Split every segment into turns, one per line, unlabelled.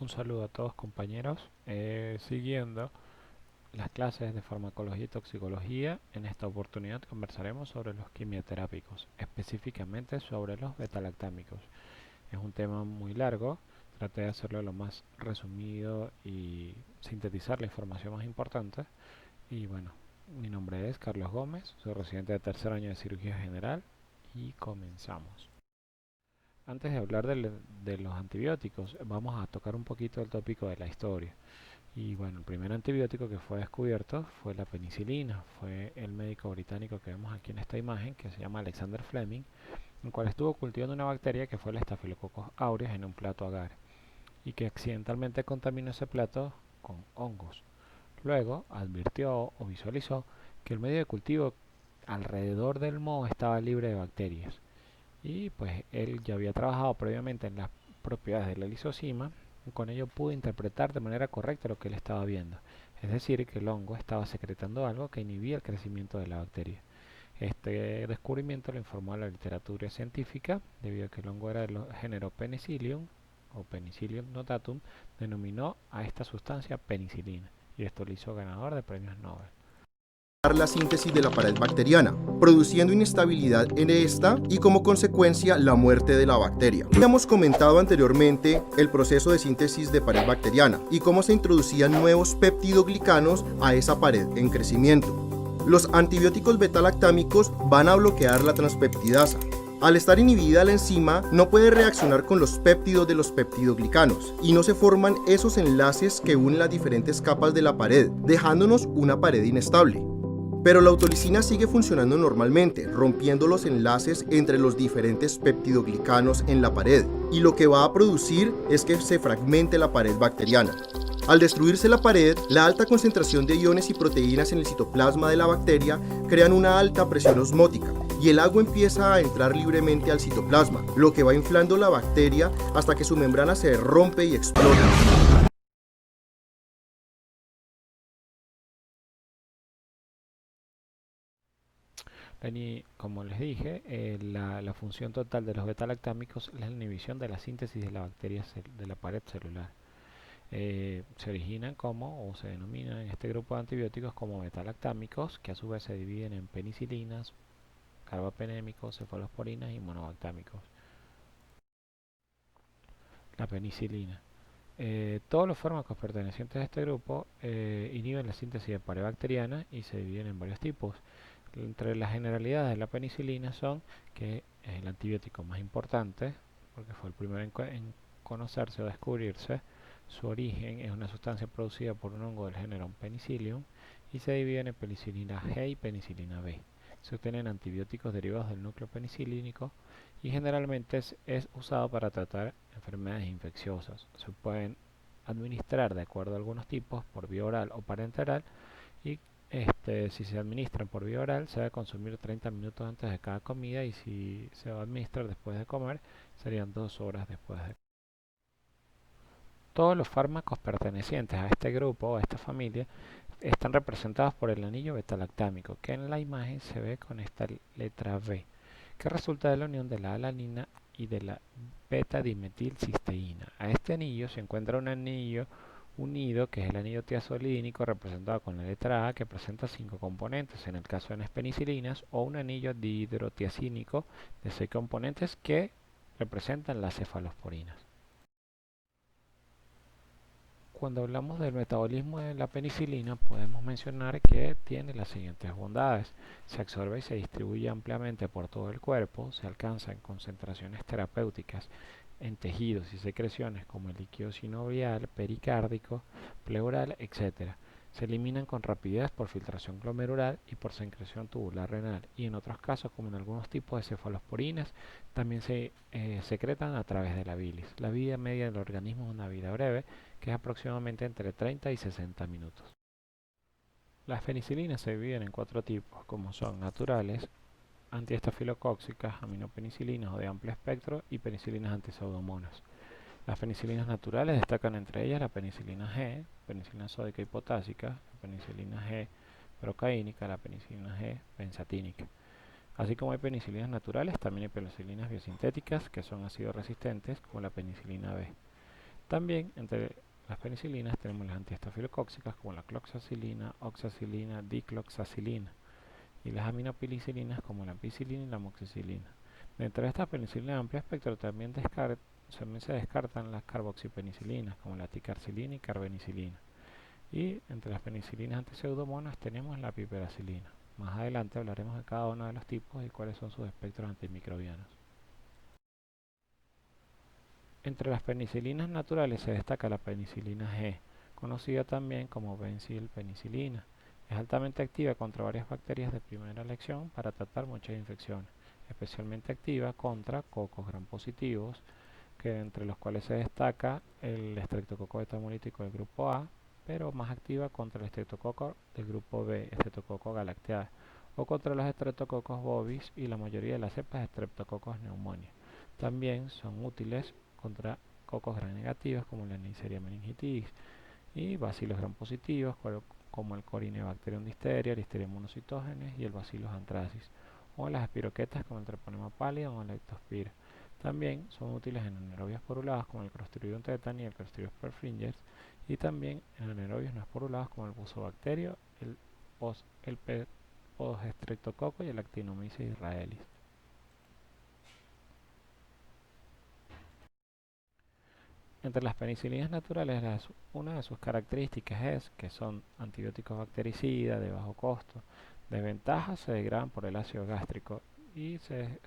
Un saludo a todos compañeros. Siguiendo las clases de farmacología y toxicología, en esta oportunidad conversaremos sobre los quimioterápicos, específicamente sobre los betalactámicos. Es un tema muy largo, traté de hacerlo lo más resumido y sintetizar la información más importante. Y bueno, mi nombre es Carlos Gómez, soy residente de tercer año de cirugía general y comenzamos. Antes de hablar de los antibióticos, vamos a tocar un poquito el tópico de la historia. Y bueno, el primer antibiótico que fue descubierto fue la penicilina. Fue el médico británico que vemos aquí en esta imagen, que se llama Alexander Fleming, el cual estuvo cultivando una bacteria que fue el Staphylococcus aureus en un plato agar y que accidentalmente contaminó ese plato con hongos. Luego advirtió o visualizó que el medio de cultivo alrededor del moho estaba libre de bacterias y pues él ya había trabajado previamente en las propiedades de la lisocima y con ello pudo interpretar de manera correcta lo que él estaba viendo, es decir, que el hongo estaba secretando algo que inhibía el crecimiento de la bacteria. Este descubrimiento lo informó a la literatura científica debido a que el hongo era del género Penicillium o Penicillium notatum, denominó a esta sustancia penicilina y esto lo hizo ganador de premios Nobel.
La síntesis de la pared bacteriana, produciendo inestabilidad en esta y como consecuencia la muerte de la bacteria. Ya hemos comentado anteriormente el proceso de síntesis de pared bacteriana y cómo se introducían nuevos peptidoglicanos a esa pared en crecimiento. Los antibióticos betalactámicos van a bloquear la transpeptidasa. Al estar inhibida la enzima, no puede reaccionar con los péptidos de los peptidoglicanos y no se forman esos enlaces que unen las diferentes capas de la pared, dejándonos una pared inestable. Pero la autolisina sigue funcionando normalmente, rompiendo los enlaces entre los diferentes peptidoglicanos en la pared, y lo que va a producir es que se fragmente la pared bacteriana. Al destruirse la pared, la alta concentración de iones y proteínas en el citoplasma de la bacteria crean una alta presión osmótica, y el agua empieza a entrar libremente al citoplasma, lo que va inflando la bacteria hasta que su membrana se rompe y explota.
Como les dije, la función total de los betalactámicos es la inhibición de la síntesis de la bacteria de la pared celular. Se originan como, o se denominan en este grupo de antibióticos como betalactámicos, que a su vez se dividen en penicilinas, carbapenémicos, cefalosporinas y monobactámicos. La penicilina. Todos los fármacos pertenecientes a este grupo inhiben la síntesis de pared bacteriana y se dividen en varios tipos. Entre las generalidades de la penicilina son que es el antibiótico más importante, porque fue el primero en conocerse o descubrirse. Su origen es una sustancia producida por un hongo del género Penicillium y se divide en penicilina G y penicilina B. Se obtienen antibióticos derivados del núcleo penicilínico y generalmente es usado para tratar enfermedades infecciosas. Se pueden administrar de acuerdo a algunos tipos por vía oral o parenteral y si se administran por vía oral se debe consumir 30 minutos antes de cada comida y si se va a administrar después de comer serían 2 horas después de comer. Todos los fármacos pertenecientes a este grupo o a esta familia están representados por el anillo betalactámico, que en la imagen se ve con esta letra B, que resulta de la unión de la alanina y de la beta-dimetilcisteína. A este anillo se encuentra un anillo unido, que es el anillo tiazolídnico representado con la letra A, que presenta 5 componentes, en el caso de las penicilinas, o un anillo dihidrotiazínico de 6 componentes que representan las cefalosporinas. Cuando hablamos del metabolismo de la penicilina, podemos mencionar que tiene las siguientes bondades. Se absorbe y se distribuye ampliamente por todo el cuerpo, se alcanza en concentraciones terapéuticas en tejidos y secreciones como el líquido sinovial, pericárdico, pleural, etc. Se eliminan con rapidez por filtración glomerular y por secreción tubular renal, y en otros casos, como en algunos tipos de cefalosporinas, también se secretan a través de la bilis. La vida media del organismo es una vida breve, que es aproximadamente entre 30 y 60 minutos. Las penicilinas se dividen en 4 tipos, como son naturales, antiestafilocóxicas, aminopenicilinas o de amplio espectro y penicilinas antiseudomonas. Las penicilinas naturales destacan entre ellas la penicilina G, penicilina sódica y potásica, la penicilina G procaínica, la penicilina G benzatínica. Así como hay penicilinas naturales, también hay penicilinas biosintéticas que son ácido resistentes, como la penicilina B. También entre las penicilinas tenemos las antiestafilocóxicas como la cloxacilina, oxacilina, dicloxacilina y las aminopenicilinas como la ampicilina y la amoxicilina. Dentro de esta penicilina de amplio espectro también se descartan las carboxipenicilinas como la ticarcilina y carbenicilina. Y entre las penicilinas antipseudomonas tenemos la piperacilina. Más adelante hablaremos de cada uno de los tipos y cuáles son sus espectros antimicrobianos. Entre las penicilinas naturales se destaca la penicilina G, conocida también como benzilpenicilina. Es altamente activa contra varias bacterias de primera elección para tratar muchas infecciones, especialmente activa contra cocos gram positivos, que entre los cuales se destaca el estreptococo betamolítico del grupo A, pero más activa contra el estreptococo del grupo B, estreptococo galacteae, o contra los estreptococos bovis y la mayoría de las cepas de estreptococos pneumoniae. También son útiles contra cocos gram negativos como la Neisseria meningitidis y bacilos gram positivos como el Corynebacterium difteria, Listeria monocytogenes y el Bacillus anthracis, o las espiroquetas como el Treponema pallidum o la Leptospira. También son útiles en anaerobios porulados como el Clostridium tetani y el Clostridium perfringens, y también en anaerobios no esporulados como el Fusobacterio, el Podostreptococo y el Actinomyces israelis. Entre las penicilinas naturales, una de sus características es que son antibióticos bactericidas de bajo costo. Desventajas: se degradan por el ácido gástrico y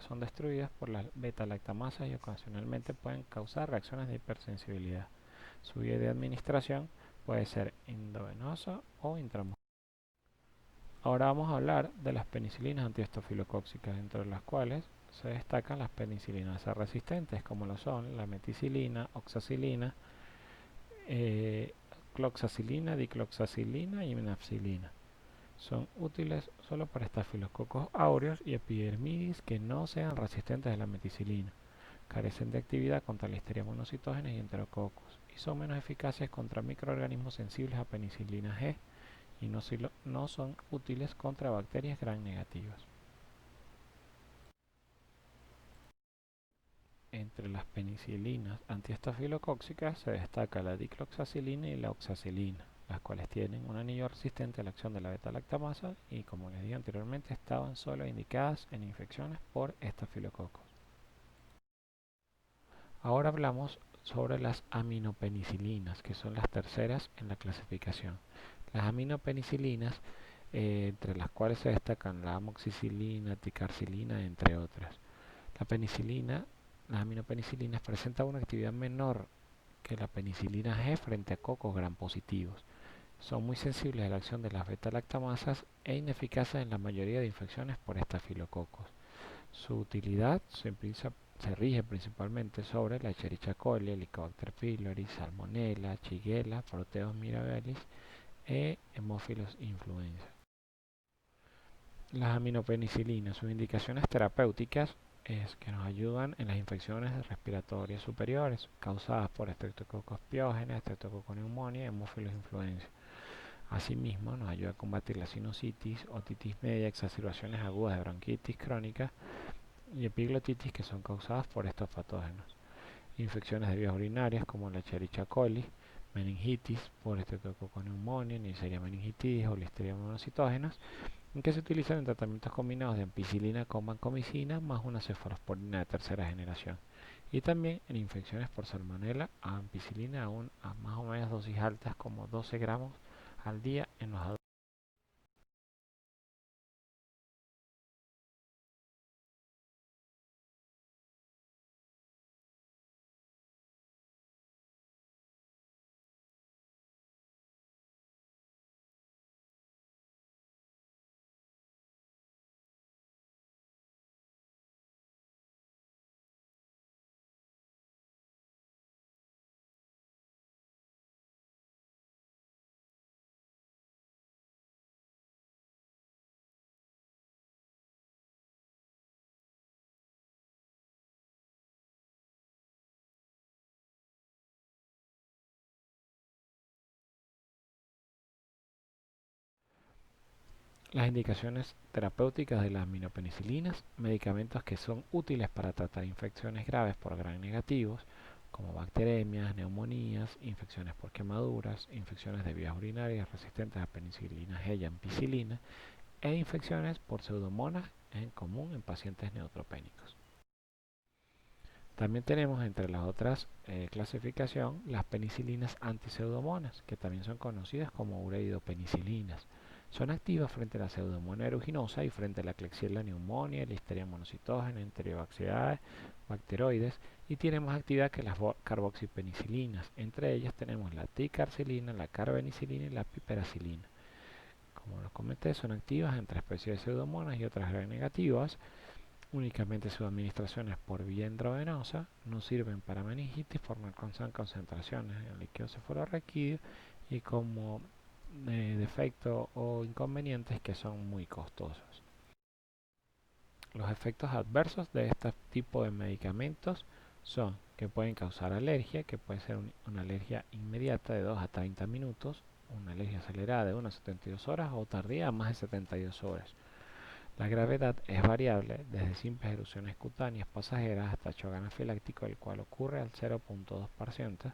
son destruidas por las beta-lactamasas y ocasionalmente pueden causar reacciones de hipersensibilidad. Su vía de administración puede ser endovenosa o intramuscular. Ahora vamos a hablar de las penicilinas antiestafilocóxicas, entre las cuales se destacan las penicilinas resistentes, como lo son la meticilina, oxacilina, eh, cloxacilina, dicloxacilina y minapsilina. Son útiles solo para estafilococos aureus y epidermidis que no sean resistentes a la meticilina. Carecen de actividad contra Listeria monocytogenes y enterococos y son menos eficaces contra microorganismos sensibles a penicilina G y no son útiles contra bacterias gram negativas. Entre las penicilinas antiestafilocóxicas se destaca la dicloxacilina y la oxacilina, las cuales tienen un anillo resistente a la acción de la beta-lactamasa y, como les dije anteriormente, estaban solo indicadas en infecciones por estafilococos. Ahora hablamos sobre las aminopenicilinas, que son las terceras en la clasificación. Las aminopenicilinas, entre las cuales se destacan la amoxicilina, ticarcilina, entre otras. Las aminopenicilinas presentan una actividad menor que la penicilina G frente a cocos gram positivos. Son muy sensibles a la acción de las beta-lactamasas e ineficaces en la mayoría de infecciones por estafilococos. Su utilidad se rige principalmente sobre la Escherichia coli, Helicobacter pylori, Salmonella, Shigella, Proteus mirabilis e Haemophilus influenza. Las aminopenicilinas, sus indicaciones terapéuticas es que nos ayudan en las infecciones respiratorias superiores causadas por Streptococcus pyogenes, Streptococcus pneumoniae y Haemophilus influenza. Asimismo, nos ayuda a combatir la sinusitis, otitis media, exacerbaciones agudas de bronquitis crónica y epiglotitis que son causadas por estos patógenos. Infecciones de vías urinarias como la Escherichia coli, meningitis por Streptococcus pneumoniae, Neisseria meningitidis o Listeria monocytogenes, que se utilizan en tratamientos combinados de ampicilina con vancomicina más una cefalosporina de tercera generación. Y también en infecciones por salmonella a ampicilina a más o menos dosis altas como 12 gramos al día en los adultos. Las indicaciones terapéuticas de las aminopenicilinas: medicamentos que son útiles para tratar infecciones graves por gram negativos, como bacteremias, neumonías, infecciones por quemaduras, infecciones de vías urinarias resistentes a penicilina G y ampicilina e infecciones por pseudomonas en común en pacientes neutropénicos. También tenemos entre las otras clasificación las penicilinas antipseudomonas, que también son conocidas como ureidopenicilinas. Son activas frente a la pseudomonas aeruginosa y frente a la Klebsiella pneumoniae, Listeria monocitógena, Enterobacteriaceae, bacteroides, y tienen más actividad que las carboxipenicilinas. Entre ellas tenemos la ticarcilina, la carbenicilina y la piperacilina. Como les comenté, son activas entre especies de pseudomonas y otras gram negativas. Únicamente sus administraciones por vía endovenosa no sirven para meningitis por no alcanzar concentraciones en líquido cefalorraquídeo y como defecto o inconvenientes que son muy costosos. Los efectos adversos de este tipo de medicamentos son que pueden causar alergia, que puede ser una alergia inmediata de 2 a 30 minutos, una alergia acelerada de 1 a 72 horas o tardía a más de 72 horas. La gravedad es variable desde simples erupciones cutáneas pasajeras hasta shock anafiláctico, el cual ocurre al 0.2%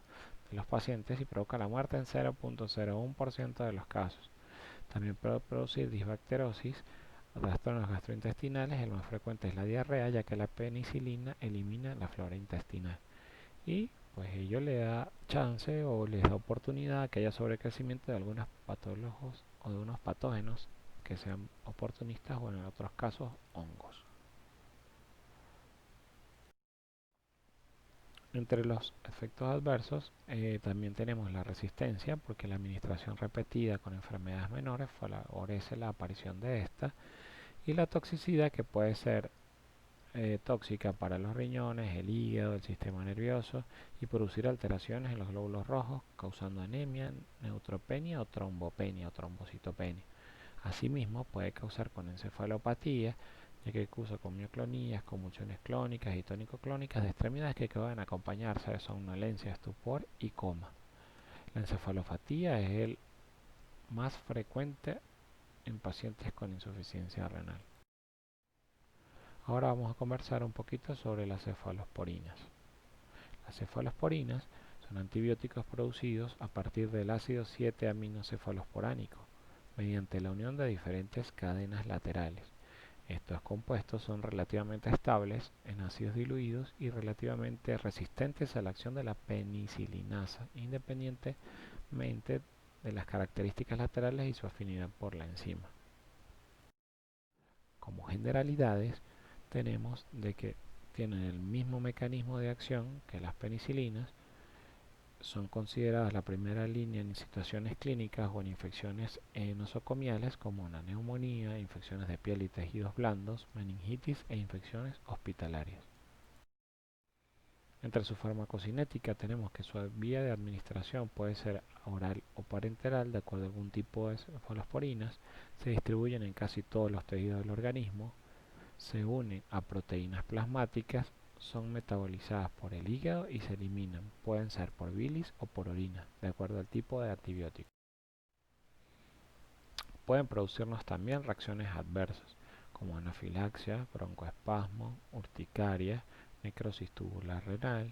de los pacientes y provoca la muerte en 0.01% de los casos. También puede producir disbacterosis, trastornos gastrointestinales. El más frecuente es la diarrea, ya que la penicilina elimina la flora intestinal. Y pues ello le da chance o les da oportunidad a que haya sobrecrecimiento de algunos patólogos o de unos patógenos que sean oportunistas o en otros casos hongos. Entre los efectos adversos también tenemos la resistencia, porque la administración repetida con enfermedades menores favorece la aparición de esta, y la toxicidad, que puede ser tóxica para los riñones, el hígado, el sistema nervioso y producir alteraciones en los glóbulos rojos, causando anemia, neutropenia o trombopenia o trombocitopenia. Asimismo, puede causar conencefalopatía, ya que cursa con mioclonías, convulsiones clónicas y tónico-clónicas de extremidades que pueden acompañarse de somnolencia, estupor y coma. La encefalopatía es el más frecuente en pacientes con insuficiencia renal. Ahora vamos a conversar un poquito sobre las cefalosporinas. Las cefalosporinas son antibióticos producidos a partir del ácido 7-aminocefalosporánico mediante la unión de diferentes cadenas laterales. Estos compuestos son relativamente estables en ácidos diluidos y relativamente resistentes a la acción de la penicilinasa, independientemente de las características laterales y su afinidad por la enzima. Como generalidades, tenemos de que tienen el mismo mecanismo de acción que las penicilinas, son consideradas la primera línea en situaciones clínicas o en infecciones nosocomiales como una neumonía, infecciones de piel y tejidos blandos, meningitis e infecciones hospitalarias. Entre su farmacocinética tenemos que su vía de administración puede ser oral o parenteral de acuerdo a algún tipo de cefalosporinas, se distribuyen en casi todos los tejidos del organismo, se unen a proteínas plasmáticas, son metabolizadas por el hígado y se eliminan. Pueden ser por bilis o por orina, de acuerdo al tipo de antibiótico. Pueden producirnos también reacciones adversas, como anafilaxia, broncoespasmo, urticaria, necrosis tubular renal,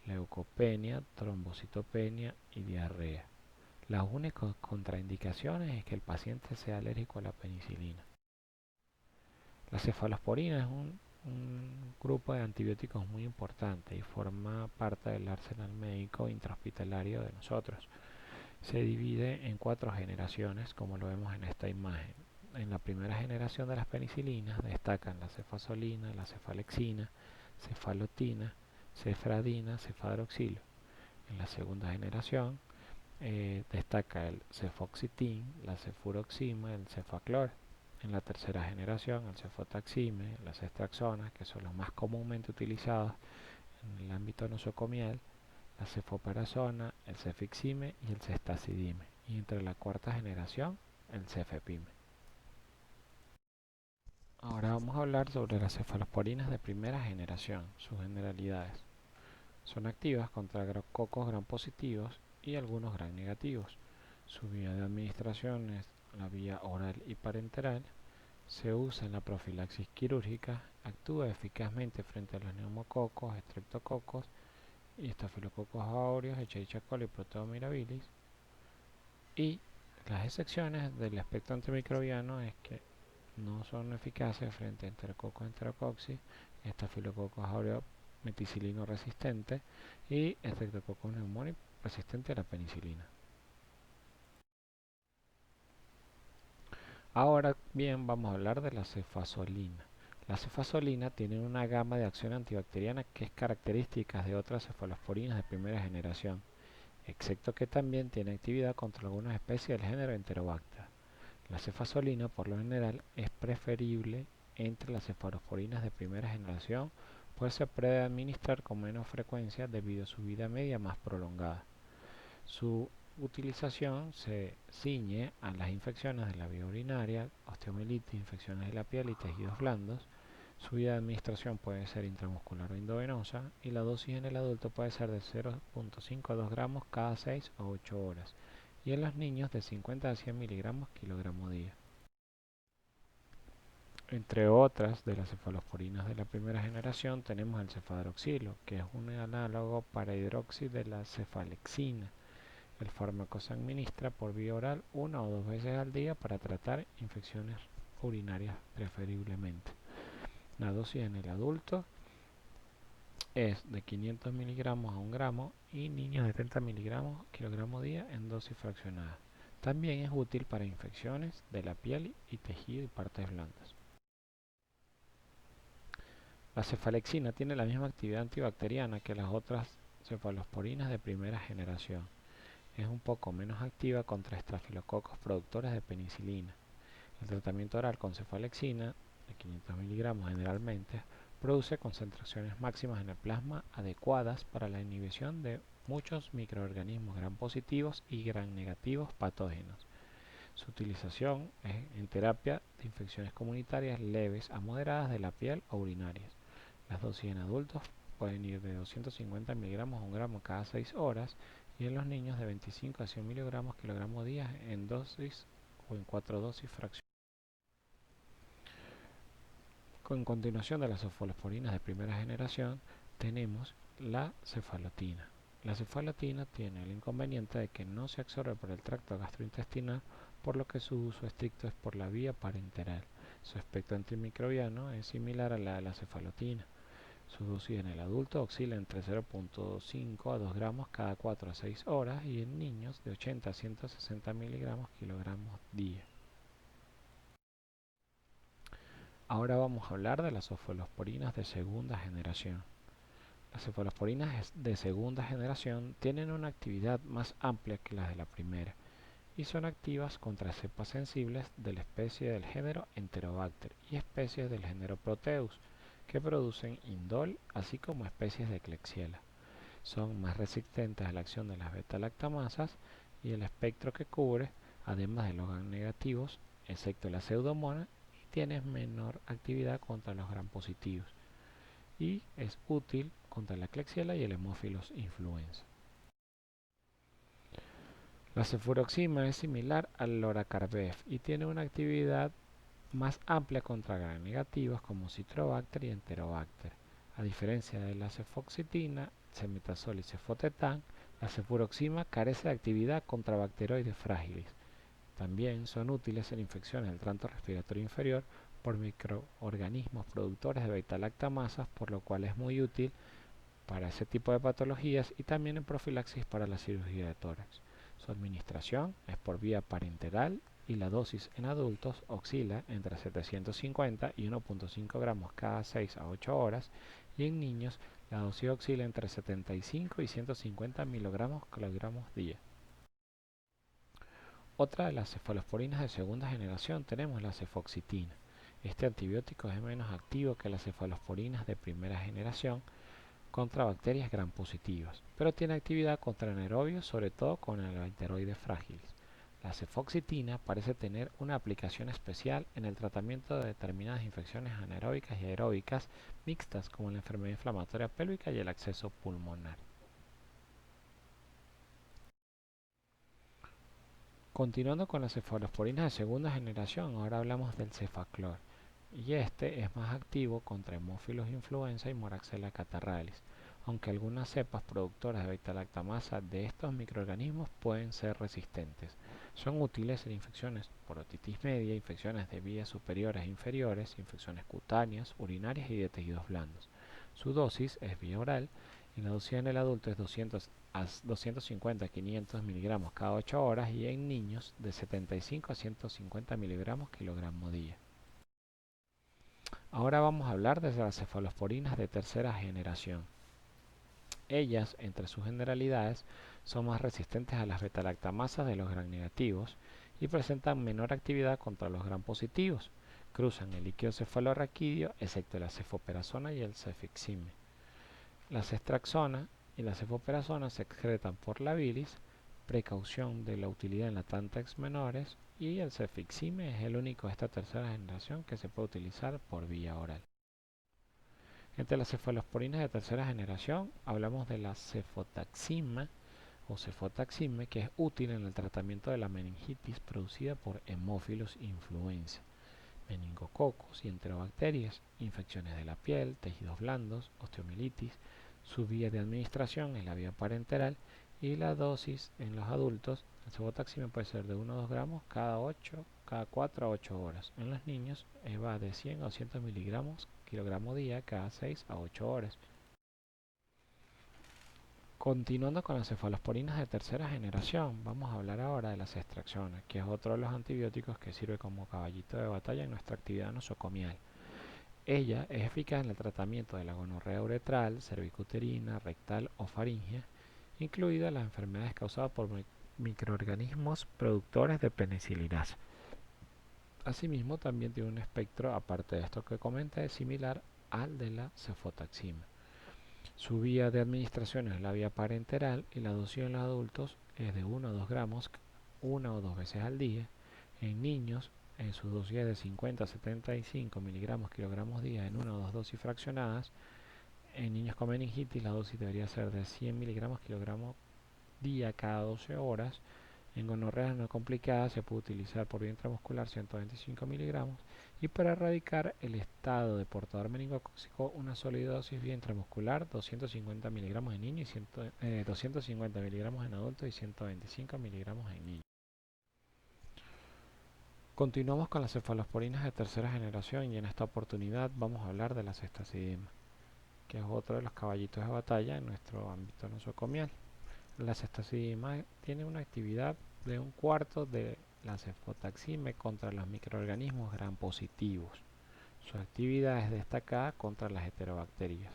leucopenia, trombocitopenia y diarrea. Las únicas contraindicaciones es que el paciente sea alérgico a la penicilina. La cefalosporina es un grupo de antibióticos muy importante y forma parte del arsenal médico intrahospitalario de nosotros. Se divide en 4 generaciones, como lo vemos en esta imagen. En la primera generación de las penicilinas destacan la cefazolina, la cefalexina, cefalotina, cefradina, cefadroxilo. En la segunda generación destaca el cefoxitin, la cefuroxima, el cefaclor. En la tercera generación, el cefotaxime, las ceftriaxonas, que son los más comúnmente utilizados en el ámbito nosocomial, la cefoperazona, el cefixime y el ceftazidime. Y entre la cuarta generación, el cefepime. Ahora vamos a hablar sobre las cefalosporinas de primera generación, sus generalidades. Son activas contra cocos gram positivos y algunos gram negativos. Su vía de administración es la vía oral y parenteral. Se usa en la profilaxis quirúrgica, actúa eficazmente frente a los neumococos, estreptococos y Staphylococcus aureus, Escherichia coli, Proteomirabilis. Y las excepciones del espectro antimicrobiano es que no son eficaces frente a Enterococcus enterococci, Staphylococcus aureus meticilino resistente y Streptococcus pneumoniae resistente a la penicilina. Ahora bien, vamos a hablar de la cefazolina. La cefazolina tiene una gama de acción antibacteriana que es característica de otras cefalosporinas de primera generación, excepto que también tiene actividad contra algunas especies del género Enterobacter. La cefazolina, por lo general, es preferible entre las cefalosporinas de primera generación, pues se puede administrar con menos frecuencia debido a su vida media más prolongada. Su utilización se ciñe a las infecciones de la vía urinaria, osteomielitis, infecciones de la piel y tejidos blandos. Su vía de administración puede ser intramuscular o endovenosa y la dosis en el adulto puede ser de 0.5 a 2 gramos cada 6 o 8 horas y en los niños de 50 a 100 miligramos kilogramo día. Entre otras de las cefalosporinas de la primera generación tenemos el cefadroxilo, que es un análogo para hidroxi de la cefalexina. El fármaco se administra por vía oral 1 o 2 veces al día para tratar infecciones urinarias preferiblemente. La dosis en el adulto es de 500 miligramos a 1 gramo y niños de 30 miligramos kilogramo día en dosis fraccionada. También es útil para infecciones de la piel y tejido y partes blandas. La cefalexina tiene la misma actividad antibacteriana que las otras cefalosporinas de primera generación. Es un poco menos activa contra estafilococos productores de penicilina. El tratamiento oral con cefalexina, de 500 miligramos generalmente, produce concentraciones máximas en el plasma adecuadas para la inhibición de muchos microorganismos gram positivos y gram negativos patógenos. Su utilización es en terapia de infecciones comunitarias leves a moderadas de la piel o urinarias. Las dosis en adultos pueden ir de 250 miligramos a 1 gramo cada 6 horas y en los niños de 25 a 100 miligramos kilogramo día en dosis o en 4 dosis fraccionadas. Con continuación de las cefalosporinas de primera generación tenemos la cefalotina. La cefalotina tiene el inconveniente de que no se absorbe por el tracto gastrointestinal, por lo que su uso estricto es por la vía parenteral. Su espectro antimicrobiano es similar a la de la cefalotina. Su dosis en el adulto oscila entre 0.5 a 2 gramos cada 4 a 6 horas y en niños de 80 a 160 miligramos kilogramos día. Ahora vamos a hablar de las cefalosporinas de segunda generación. Las cefalosporinas de segunda generación tienen una actividad más amplia que las de la primera y son activas contra cepas sensibles de la especie del género Enterobacter y especies del género Proteus que producen indol, así como especies de Klebsiella. Son más resistentes a la acción de las beta-lactamasas y el espectro que cubre, además de los gram negativos, excepto la pseudomonas, tiene menor actividad contra los gram positivos y es útil contra la Klebsiella y el Haemophilus influenza. La cefuroxima es similar al loracarbev y tiene una actividad más amplia contra gram negativos como Citrobacter y Enterobacter. A diferencia de la cefoxitina, cemetazol y cefotetán, la cefuroxima carece de actividad contra bacteroides frágiles. También son útiles en infecciones del tracto respiratorio inferior por microorganismos productores de beta-lactamasas, por lo cual es muy útil para ese tipo de patologías y también en profilaxis para la cirugía de tórax. Su administración es por vía parenteral y la dosis en adultos oscila entre 750 y 1.5 gramos cada 6 a 8 horas y en niños la dosis oscila entre 75 y 150 miligramos kilogramos día. Otra de las cefalosporinas de segunda generación tenemos la cefoxitina. Este antibiótico es menos activo que las cefalosporinas de primera generación contra bacterias gram positivas, pero tiene actividad contra anaerobios, sobre todo con el bacteroides frágiles. La cefoxitina parece tener una aplicación especial en el tratamiento de determinadas infecciones anaeróbicas y aeróbicas mixtas como la enfermedad inflamatoria pélvica y el acceso pulmonar. Continuando con las cefalosporinas de segunda generación, ahora hablamos del cefaclor, y este es más activo contra Haemophilus influenza y Moraxella catarrhalis, aunque algunas cepas productoras de beta-lactamasa de estos microorganismos pueden ser resistentes. Son útiles en infecciones por otitis media, infecciones de vías superiores e inferiores, infecciones cutáneas, urinarias y de tejidos blandos. Su dosis es vía oral y la dosis en el adulto es 250 a 500 miligramos cada 8 horas y en niños de 75 a 150 miligramos kilogramo día. Ahora vamos a hablar de las cefalosporinas de tercera generación. Ellas, entre sus generalidades, son más resistentes a las beta-lactamasas de los gram negativos y presentan menor actividad contra los gram positivos. Cruzan el líquido cefalorraquídeo, excepto la cefoperazona y el cefixime. La cestraxona y la cefoperazona se excretan por la bilis, precaución de la utilidad en latantes menores, y el cefixime es el único de esta tercera generación que se puede utilizar por vía oral. Entre las cefalosporinas de tercera generación hablamos de la cefotaxima o cefotaxime, que es útil en el tratamiento de la meningitis producida por hemófilos influenza, meningococos y enterobacterias, infecciones de la piel, tejidos blandos, osteomielitis. Su vía de administración es la vía parenteral y la dosis en los adultos, el cefotaxime puede ser de 1 a 2 gramos cada 4 a 8 horas. En los niños va de 100 a 200 miligramos kilogramo día cada 6 a 8 horas. Continuando con las cefalosporinas de tercera generación, vamos a hablar ahora de la cestraxona, que es otro de los antibióticos que sirve como caballito de batalla en nuestra actividad nosocomial. Ella es eficaz en el tratamiento de la gonorrea uretral, cervicuterina, rectal o faríngea, incluidas las enfermedades causadas por microorganismos productores de penicilinasa. Asimismo, también tiene un espectro, aparte de esto que comenté, similar al de la cefotaxima. Su vía de administración es la vía parenteral y la dosis en los adultos es de 1 a 2 gramos 1 o 2 veces al día. En niños, su dosis es de 50 a 75 miligramos kilogramos día en 1 o 2 dosis fraccionadas. En niños con meningitis la dosis debería ser de 100 miligramos kilogramos día cada 12 horas. En gonorreas no complicadas se puede utilizar por vía intramuscular 125 miligramos y para erradicar el estado de portador meningocócico una sólida dosis vía intramuscular 250 miligramos en niños y 250 miligramos en adultos y 125 miligramos en niños. Continuamos con las cefalosporinas de tercera generación y en esta oportunidad vamos a hablar de la ceftazidima, que es otro de los caballitos de batalla en nuestro ámbito nosocomial. La ceftazidima tiene una actividad de 1/4 de la cefotaxime contra los microorganismos gram positivos. Su actividad es destacada contra las heterobacterias.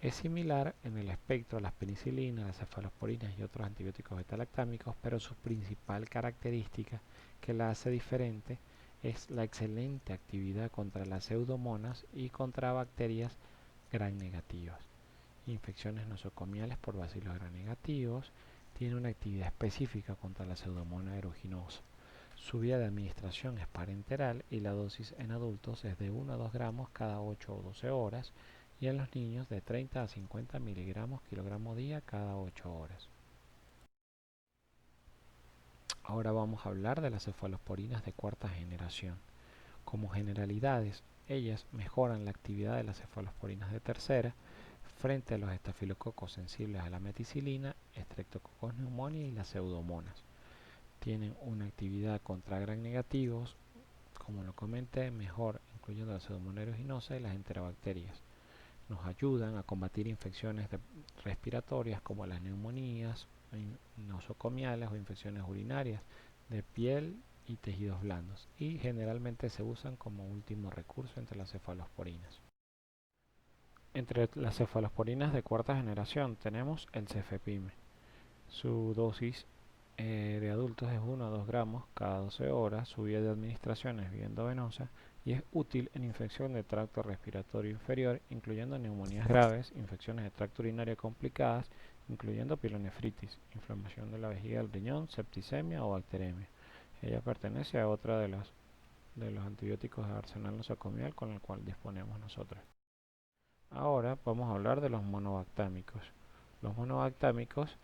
Es similar en el espectro a las penicilinas, las cefalosporinas y otros antibióticos beta-lactámicos, pero su principal característica que la hace diferente es la excelente actividad contra las pseudomonas y contra bacterias gram negativas. Infecciones nosocomiales por bacilos gram negativos, tiene una actividad específica contra la pseudomonas aeruginosa. Su vía de administración es parenteral y la dosis en adultos es de 1 a 2 gramos cada 8 o 12 horas y en los niños de 30 a 50 miligramos kilogramo día cada 8 horas. Ahora vamos a hablar de las cefalosporinas de cuarta generación. Como generalidades, ellas mejoran la actividad de las cefalosporinas de tercera frente a los estafilococos sensibles a la meticilina, Streptococcus pneumoniae y las pseudomonas. Tienen una actividad contra gram negativos, como lo comenté, mejor incluyendo la pseudomonas aeruginosa y las enterobacterias. Nos ayudan a combatir infecciones respiratorias como las neumonías nosocomiales o infecciones urinarias de piel y tejidos blandos y generalmente se usan como último recurso entre las cefalosporinas. Entre las cefalosporinas de cuarta generación tenemos el cefepime. Su dosis de adultos es 1 a 2 gramos cada 12 horas. Su vía de administración es vía endovenosa y es útil en infección de tracto respiratorio inferior, incluyendo neumonías graves, infecciones de tracto urinario complicadas, incluyendo pielonefritis, inflamación de la vejiga del riñón, septicemia o bacteremia. Ella pertenece a otra de los antibióticos de arsenal nosocomial con el cual disponemos nosotros. Ahora vamos a hablar de los monobactámicos. Los monobactámicos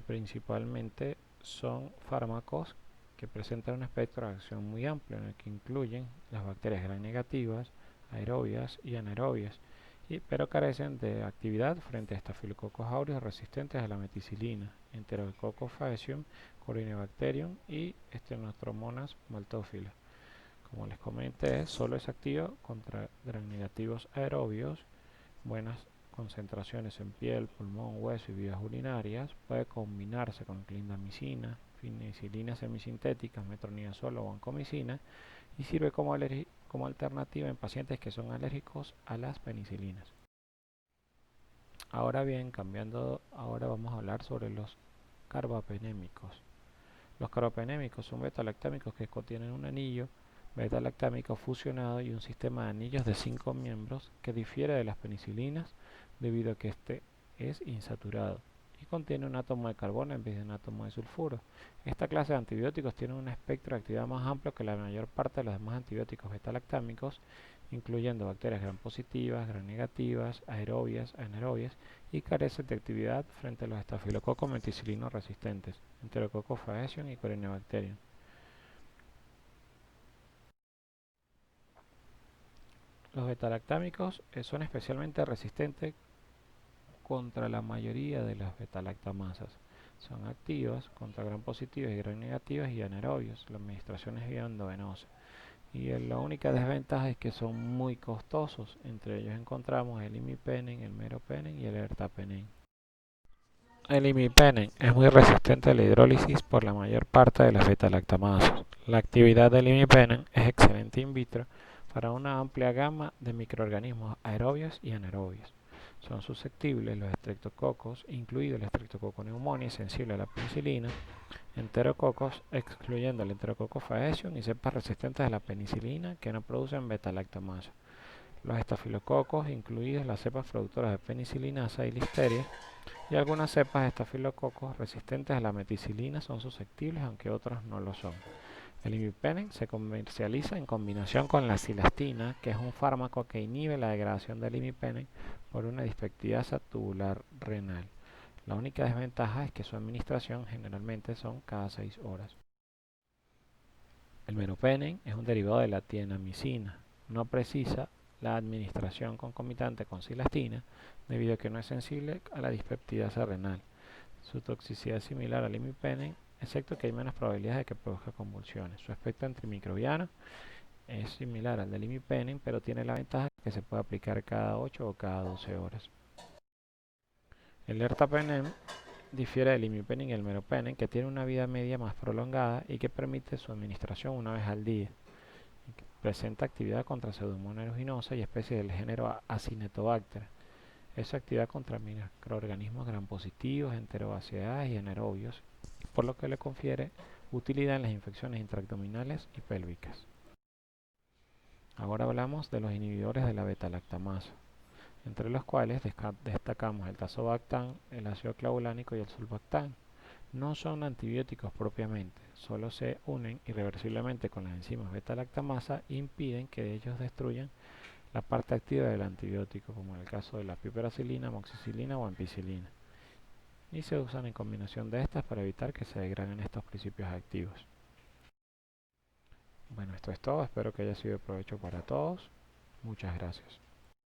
principalmente son fármacos que presentan un espectro de acción muy amplio en el que incluyen las bacterias gram negativas, aerobias y anaerobias pero carecen de actividad frente a Staphylococcus aureus resistentes a la meticilina, Enterococcus faecium, Corynebacterium y Stenotrophomonas maltophilia. Como les comenté, solo es activo contra gram negativos aerobios, buenas concentraciones en piel, pulmón, hueso y vías urinarias. Puede combinarse con clindamicina, penicilina semisintética, metronidazol o vancomicina y sirve como alternativa en pacientes que son alérgicos a las penicilinas. Ahora bien, ahora vamos a hablar sobre los carbapenémicos. Los carbapenémicos son beta-lactámicos que contienen un anillo beta-lactámico fusionado y un sistema de anillos de 5 miembros que difiere de las penicilinas debido a que este es insaturado y contiene un átomo de carbono en vez de un átomo de sulfuro. Esta clase de antibióticos tiene un espectro de actividad más amplio que la mayor parte de los demás antibióticos beta-lactámicos, incluyendo bacterias gram positivas, gram negativas, aerobias, anaerobias, y carecen de actividad frente a los estafilococos meticilinos resistentes, Enterococcus faecium y Corynebacterium. Los beta-lactámicos son especialmente resistentes contra la mayoría de las beta-lactamasas. Son activas contra gram positivas y gram negativas y anaerobios. La administración es vía endovenosa. Y la única desventaja es que son muy costosos. Entre ellos encontramos el imipenem, el meropenem y el ertapenem. El imipenem es muy resistente a la hidrólisis por la mayor parte de las beta-lactamasas. La actividad del imipenem es excelente in vitro para una amplia gama de microorganismos aerobios y anaerobios. Son susceptibles los estreptococos, incluido el Streptococcus pneumoniae, sensible a la penicilina, enterococos, excluyendo el Enterococcus faecium y cepas resistentes a la penicilina que no producen beta-lactamasa. Los estafilococos, incluidos las cepas productoras de penicilinasa y listeria, y algunas cepas de estafilococos resistentes a la meticilina son susceptibles, aunque otros no lo son. El imipenem se comercializa en combinación con la cilastina, que es un fármaco que inhibe la degradación del imipenem por una dispeptidasa tubular renal. La única desventaja es que su administración generalmente son cada 6 horas. El meropenem es un derivado de la tienamicina. No precisa la administración concomitante con cilastina debido a que no es sensible a la dispeptidasa renal. Su toxicidad es similar al imipenem, excepto que hay menos probabilidades de que produzca convulsiones. Su espectro antimicrobiano es similar al del imipenem, pero tiene la ventaja que se puede aplicar cada 8 o cada 12 horas. El ertapenem difiere del imipenem y el meropenem, que tiene una vida media más prolongada y que permite su administración una vez al día. Presenta actividad contra Pseudomonas aeruginosa y especies del género Acinetobacter. Es actividad contra microorganismos gram positivos, enterobaciadas y anaerobios, por lo que le confiere utilidad en las infecciones intraabdominales y pélvicas. Ahora hablamos de los inhibidores de la beta-lactamasa, entre los cuales destacamos el tazobactam, el ácido clavulánico y el sulbactam. No son antibióticos propiamente, solo se unen irreversiblemente con las enzimas beta-lactamasa e impiden que ellos destruyan la parte activa del antibiótico, como en el caso de la piperacilina, amoxicilina o ampicilina. Y se usan en combinación de estas para evitar que se degraden estos principios activos. Bueno, esto es todo, espero que haya sido de provecho para todos. Muchas gracias.